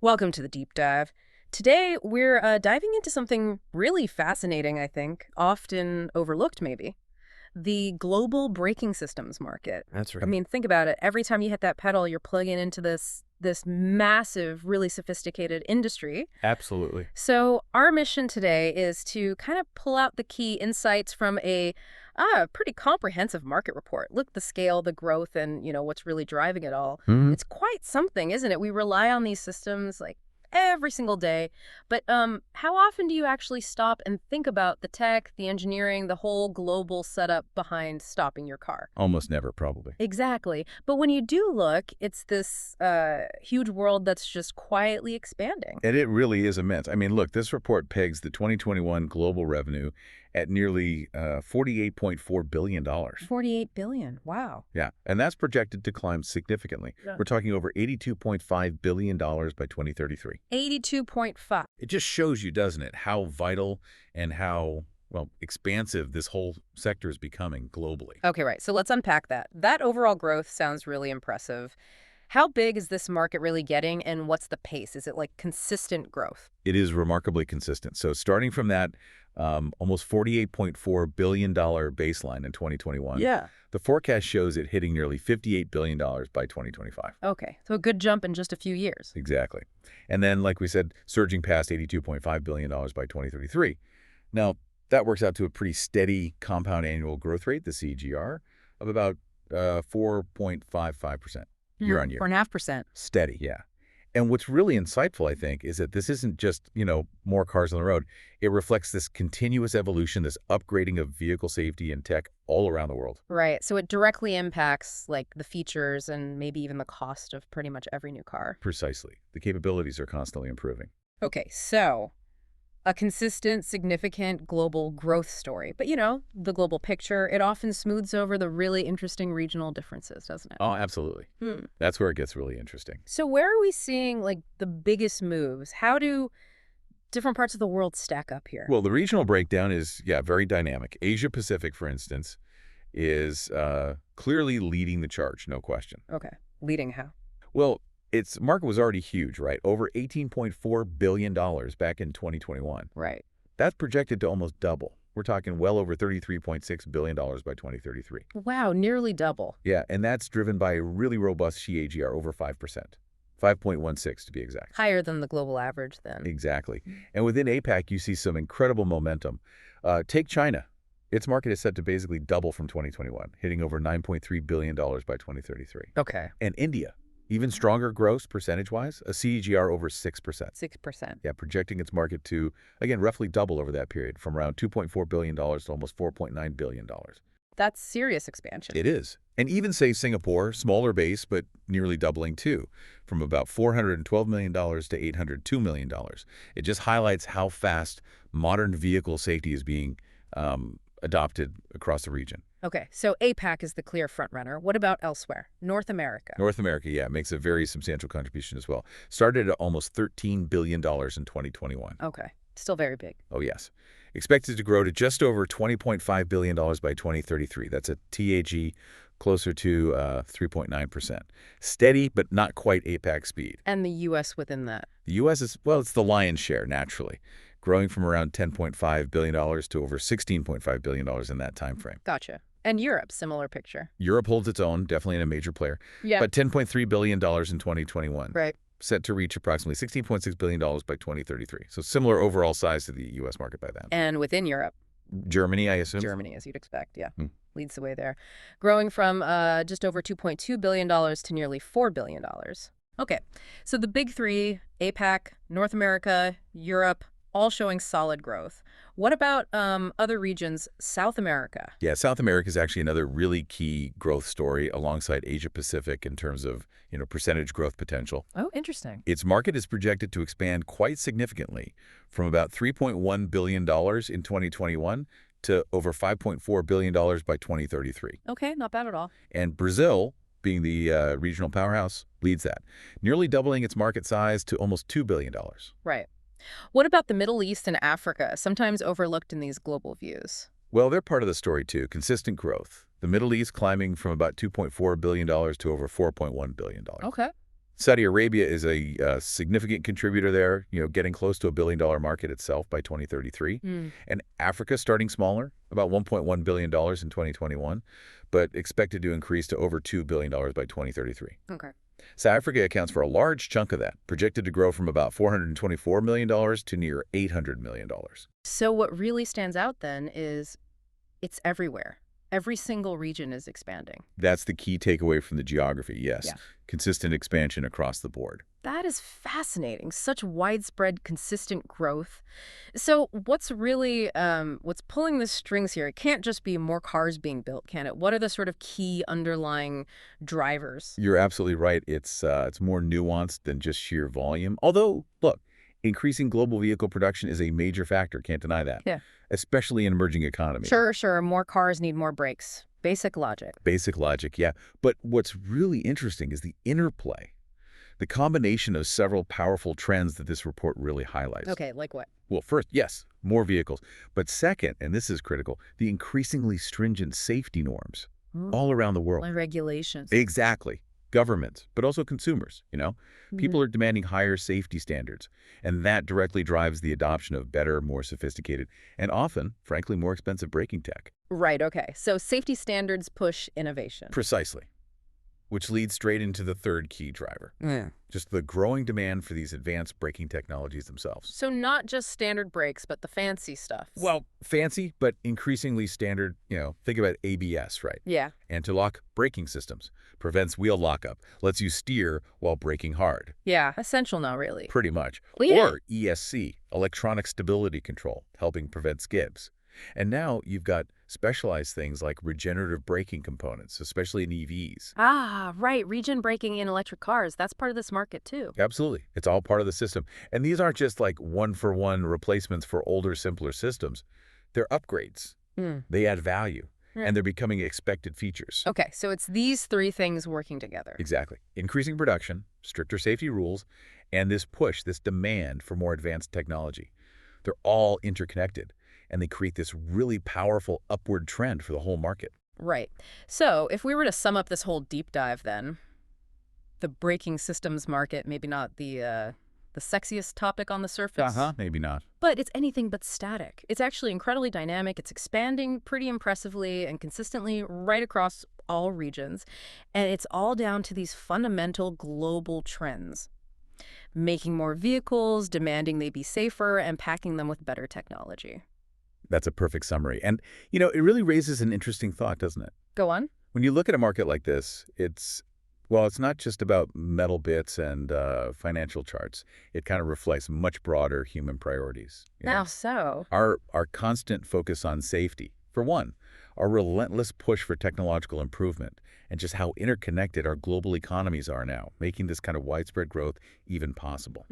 Welcome to the deep dive. Today, we're diving into something really fascinating, I think, often overlooked maybe. The global braking systems market. That's I right. mean, think about it. Every time you hit that pedal, you're plugging into this massive, really sophisticated industry. Absolutely. So, our mission today is to kind of pull out the key insights from a pretty comprehensive market report. Look, the scale, the growth, and what's really driving it all. Hmm. It's quite something, isn't it? We rely on these systems like every single day. But how often do you actually stop and think about the tech, the engineering, the whole global setup behind stopping your car? Almost never, probably. Exactly. But when you do look, it's this huge world that's just quietly expanding. And it really is immense. I mean, look, this report pegs the 2021 global revenue at nearly $48.4 billion. 48 billion. Wow. Yeah, and that's projected to climb significantly. Yeah. We're talking over $82.5 billion by 2033. 82.5. It just shows you, doesn't it, how vital and how, well, expansive this whole sector is becoming globally. Okay, right. So let's unpack that. That overall growth sounds really impressive. How big is this market really getting, and what's the pace? Is it like consistent growth? It is remarkably consistent. So starting from that almost $48.4 billion baseline in 2021, Yeah. the forecast shows it hitting nearly $58 billion by 2025. Okay, so a good jump in just a few years. Exactly. And then, like we said, surging past $82.5 billion by 2033. Now, that works out to a pretty steady compound annual growth rate, the CGR, of about 4.55% year on year. 4.5%. Steady, yeah. And what's really insightful, I think, is that this isn't just, more cars on the road. It reflects this continuous evolution, this upgrading of vehicle safety and tech all around the world. Right, so it directly impacts like the features and maybe even the cost of pretty much every new car. Precisely. The capabilities are constantly improving. Okay, so a consistent, significant global growth story. But the global picture, it often smooths over the really interesting regional differences, doesn't it? Oh, absolutely. Hmm. That's where it gets really interesting. So where are we seeing like the biggest moves? How do different parts of the world stack up here? Well, the regional breakdown is, yeah, very dynamic. Asia Pacific, for instance, is clearly leading the charge, no question. Okay, leading how? Well, its market was already huge, right? Over $18.4 billion back in 2021. Right. That's projected to almost double. We're talking well over $33.6 billion by 2033. Wow, nearly double. Yeah, and that's driven by a really robust CAGR over 5%. 5.16 to be exact. Higher than the global average then. Exactly. And within APAC, you see some incredible momentum. Take China. Its market is set to basically double from 2021, hitting over $9.3 billion by 2033. Okay. And India, even stronger growth percentage-wise, a CAGR over 6%. 6%. Yeah, projecting its market to, again, roughly double over that period, from around $2.4 billion to almost $4.9 billion. That's serious expansion. It is. And even, say, Singapore, smaller base, but nearly doubling too, from about $412 million to $802 million. It just highlights how fast modern vehicle safety is being adopted across the region. Okay, so APAC is the clear frontrunner. What about elsewhere? North America. North America, yeah, makes a very substantial contribution as well. Started at almost $13 billion in 2021. Okay, still very big. Oh, yes. Expected to grow to just over $20.5 billion by 2033. That's a TAG closer to 3.9%. Steady, but not quite APAC speed. And the U.S. within that. The U.S. is, well, it's the lion's share, naturally, growing from around $10.5 billion to over $16.5 billion in that time frame. Gotcha. And Europe, similar picture. Europe holds its own, definitely a major player, Yeah. but $10.3 billion in 2021. Right. Set to reach approximately $16.6 billion by 2033. So similar overall size to the U.S. market by then. And within Europe. Germany, I assume? Germany, as you'd expect, yeah. Hmm. Leads the way there. Growing from just over $2.2 billion to nearly $4 billion. Okay, so the big three, APAC, North America, Europe, all showing solid growth. What about other regions, South America? Yeah, South America is actually another really key growth story alongside Asia Pacific in terms of, percentage growth potential. Oh, interesting. Its market is projected to expand quite significantly from about $3.1 billion in 2021 to over $5.4 billion by 2033. Okay, not bad at all. And Brazil, being the regional powerhouse, leads that, nearly doubling its market size to almost $2 billion. Right. What about the Middle East and Africa, sometimes overlooked in these global views? Well, they're part of the story, too. Consistent growth. The Middle East climbing from about $2.4 billion to over $4.1 billion. Okay. Saudi Arabia is a significant contributor there, getting close to a billion-dollar market itself by 2033. Mm. And Africa starting smaller, about $1.1 billion in 2021, but expected to increase to over $2 billion by 2033. Okay. South Africa accounts for a large chunk of that, projected to grow from about $424 million to near $800 million. So what really stands out then is it's everywhere. Every single region is expanding. That's the key takeaway from the geography, yes. Yeah. Consistent expansion across the board. That is fascinating. Such widespread, consistent growth. So what's really, what's pulling the strings here? It can't just be more cars being built, can it? What are the sort of key underlying drivers? You're absolutely right. It's more nuanced than just sheer volume. Although, look, increasing global vehicle production is a major factor, can't deny that. Yeah. Especially in emerging economies. Sure. More cars need more brakes. Basic logic. Basic logic, yeah. But what's really interesting is the interplay, the combination of several powerful trends that this report really highlights. Okay, like what? Well, first, yes, more vehicles. But second, and this is critical, the increasingly stringent safety norms all around the world. Like regulations. Exactly. Governments, but also consumers. People are demanding higher safety standards, and that directly drives the adoption of better, more sophisticated, and often, frankly, more expensive braking tech. Right, okay. So safety standards push innovation. Precisely. Which leads straight into the third key driver. Yeah. Just the growing demand for these advanced braking technologies themselves. So not just standard brakes, but the fancy stuff. Well, fancy, but increasingly standard, think about ABS, right? Yeah. Anti-lock braking systems. Prevents wheel lockup. Lets you steer while braking hard. Yeah, essential now, really. Pretty much. Well, yeah. Or ESC, electronic stability control, helping prevent skids. And now you've got specialized things like regenerative braking components, especially in EVs. Ah, right. Regen braking in electric cars. That's part of this market, too. Absolutely. It's all part of the system. And these aren't just like one-for-one replacements for older, simpler systems. They're upgrades. They add value. And they're becoming expected features. Okay, so it's these three things working together. Exactly. Increasing production, stricter safety rules, and this push, this demand for more advanced technology. They're all interconnected, and they create this really powerful upward trend for the whole market. Right. So if we were to sum up this whole deep dive then, the braking systems market, maybe not the sexiest topic on the surface. Maybe not. But it's anything but static. It's actually incredibly dynamic. It's expanding pretty impressively and consistently right across all regions. And it's all down to these fundamental global trends. Making more vehicles, demanding they be safer, and packing them with better technology. That's a perfect summary. And, it really raises an interesting thought, doesn't it? Go on. When you look at a market like this, it's not just about metal bits and financial charts. It kind of reflects much broader human priorities. How so? Our constant focus on safety, for one, our relentless push for technological improvement, and just how interconnected our global economies are now, making this kind of widespread growth even possible.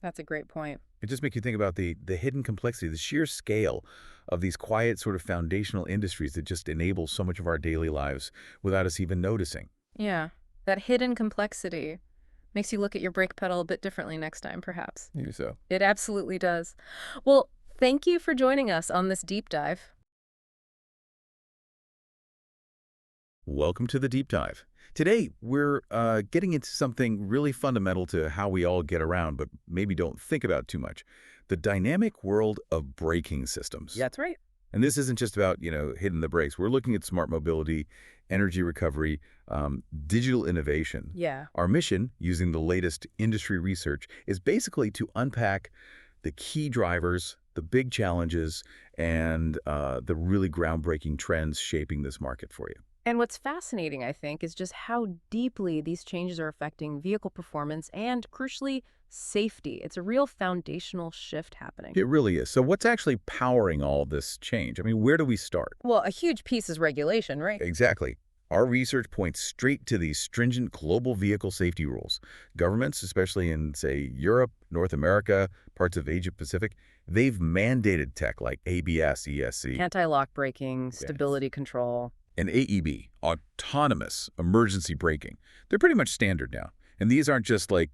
That's a great point. It just makes you think about the hidden complexity, the sheer scale of these quiet sort of foundational industries that just enable so much of our daily lives without us even noticing. Yeah. That hidden complexity makes you look at your brake pedal a bit differently next time, perhaps. Maybe so. It absolutely does. Well, thank you for joining us on this deep dive. Welcome to the Deep Dive. Today, we're getting into something really fundamental to how we all get around, but maybe don't think about too much. The dynamic world of braking systems. Yeah, that's right. And this isn't just about, hitting the brakes. We're looking at smart mobility, energy recovery, digital innovation. Yeah. Our mission, using the latest industry research, is basically to unpack the key drivers, the big challenges, and the really groundbreaking trends shaping this market for you. And what's fascinating, I think, is just how deeply these changes are affecting vehicle performance and, crucially, safety. It's a real foundational shift happening. It really is. So what's actually powering all this change? I mean, where do we start? Well, a huge piece is regulation, right? Exactly. Our research points straight to these stringent global vehicle safety rules. Governments, especially in, say, Europe, North America, parts of Asia Pacific, they've mandated tech like ABS, ESC. Anti-lock braking, stability control. And AEB, autonomous emergency braking. They're pretty much standard now. And these aren't just like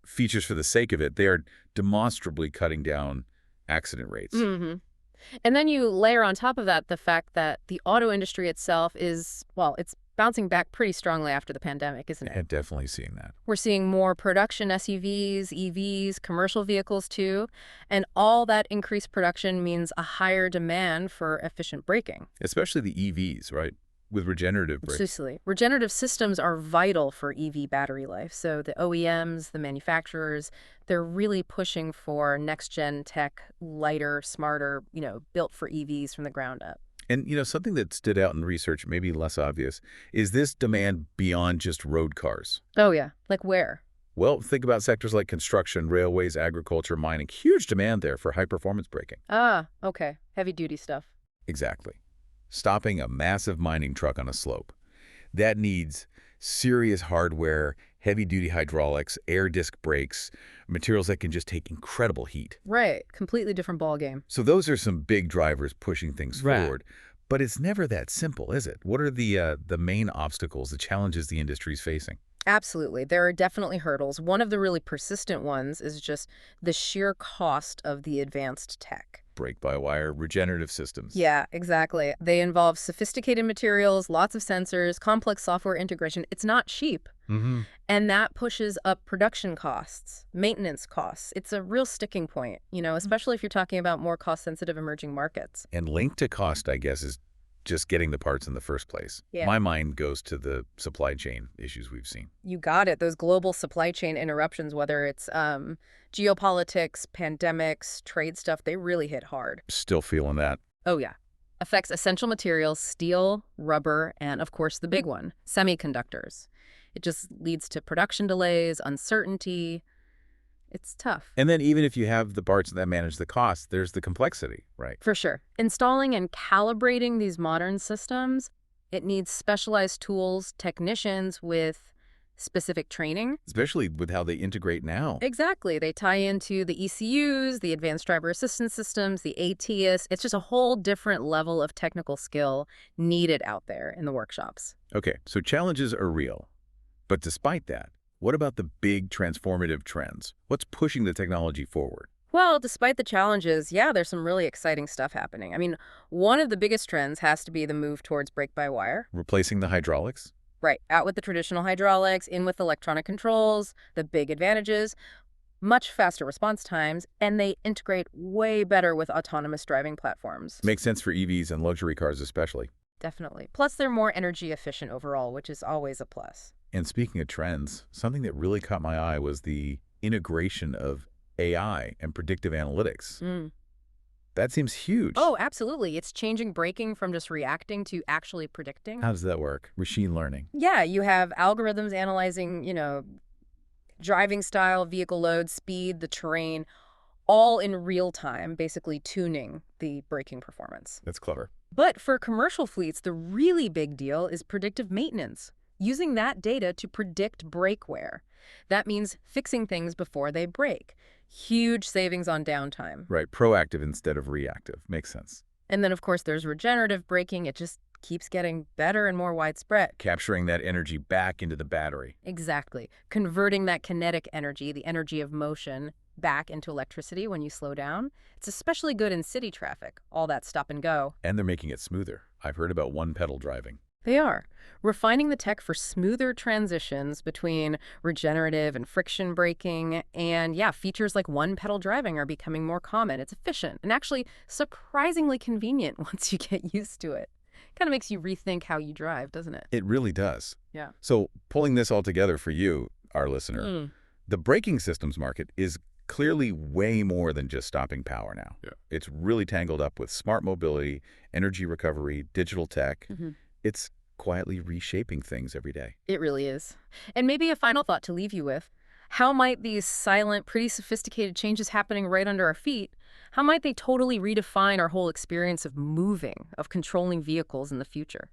features for the sake of it. They are demonstrably cutting down accident rates. And then you layer on top of that the fact that the auto industry itself is, well, it's bouncing back pretty strongly after the pandemic, isn't it? And definitely seeing that. We're seeing more production SUVs, EVs, commercial vehicles too, and all that increased production means a higher demand for efficient braking. Especially the EVs, right? With regenerative brakes. Precisely. Regenerative systems are vital for EV battery life. So the OEMs, the manufacturers, they're really pushing for next-gen tech, lighter, smarter, built for EVs from the ground up. And, something that stood out in research, maybe less obvious, is this demand beyond just road cars. Oh, yeah. Like where? Well, think about sectors like construction, railways, agriculture, mining. Huge demand there for high-performance braking. Ah, okay. Heavy-duty stuff. Exactly. Stopping a massive mining truck on a slope. That needs serious hardware, heavy-duty hydraulics, air disc brakes, materials that can just take incredible heat. Right. Completely different ballgame. So those are some big drivers pushing things Right. forward. But it's never that simple, is it? What are the main obstacles, the challenges the industry's facing? Absolutely. There are definitely hurdles. One of the really persistent ones is just the sheer cost of the advanced tech. Brake-by-wire, regenerative systems. Yeah, exactly. They involve sophisticated materials, lots of sensors, complex software integration. It's not cheap. Mm-hmm. And that pushes up production costs, maintenance costs. It's a real sticking point, especially if you're talking about more cost-sensitive emerging markets. And linked to cost, I guess, is just getting the parts in the first place. Yeah. My mind goes to the supply chain issues we've seen. You got it. Those global supply chain interruptions, whether it's geopolitics, pandemics, trade stuff, they really hit hard. Still feeling that. Oh, yeah. Affects essential materials, steel, rubber, and, of course, the big one, semiconductors. It just leads to production delays, uncertainty. It's tough. And then even if you have the parts that manage the cost, there's the complexity, right? For sure. Installing and calibrating these modern systems, it needs specialized tools, technicians with specific training. Especially with how they integrate now. Exactly. They tie into the ECUs, the advanced driver assistance systems, the ATIS. It's just a whole different level of technical skill needed out there in the workshops. Okay, so challenges are real. But despite that, what about the big transformative trends? What's pushing the technology forward? Well, despite the challenges, yeah, there's some really exciting stuff happening. I mean, one of the biggest trends has to be the move towards brake-by-wire. Replacing the hydraulics? Right, out with the traditional hydraulics, in with electronic controls, the big advantages, much faster response times, and they integrate way better with autonomous driving platforms. Makes sense for EVs and luxury cars especially. Definitely. Plus, they're more energy efficient overall, which is always a plus. And speaking of trends, something that really caught my eye was the integration of AI and predictive analytics. That seems huge. Oh, absolutely. It's changing braking from just reacting to actually predicting. How does that work? Machine learning. Yeah, you have algorithms analyzing, driving style, vehicle load, speed, the terrain, all in real time, basically tuning the braking performance. That's clever. But for commercial fleets, the really big deal is predictive maintenance, using that data to predict brake wear. That means fixing things before they break. Huge savings on downtime. Right, proactive instead of reactive. Makes sense. And then, of course, there's regenerative braking. It just keeps getting better and more widespread. Capturing that energy back into the battery. Exactly. Converting that kinetic energy, the energy of motion, back into electricity when you slow down. It's especially good in city traffic, all that stop and go. And they're making it smoother. I've heard about one-pedal driving. They are. Refining the tech for smoother transitions between regenerative and friction braking. And yeah, features like one-pedal driving are becoming more common. It's efficient and actually surprisingly convenient once you get used to it. Kind of makes you rethink how you drive, doesn't it? It really does. Yeah. So pulling this all together for you, our listener, the braking systems market is clearly way more than just stopping power now. Yeah. It's really tangled up with smart mobility, energy recovery, digital tech. It's quietly reshaping things every day. It really is. And maybe a final thought to leave you with. How might these silent, pretty sophisticated changes happening right under our feet, how might they totally redefine our whole experience of moving, of controlling vehicles in the future?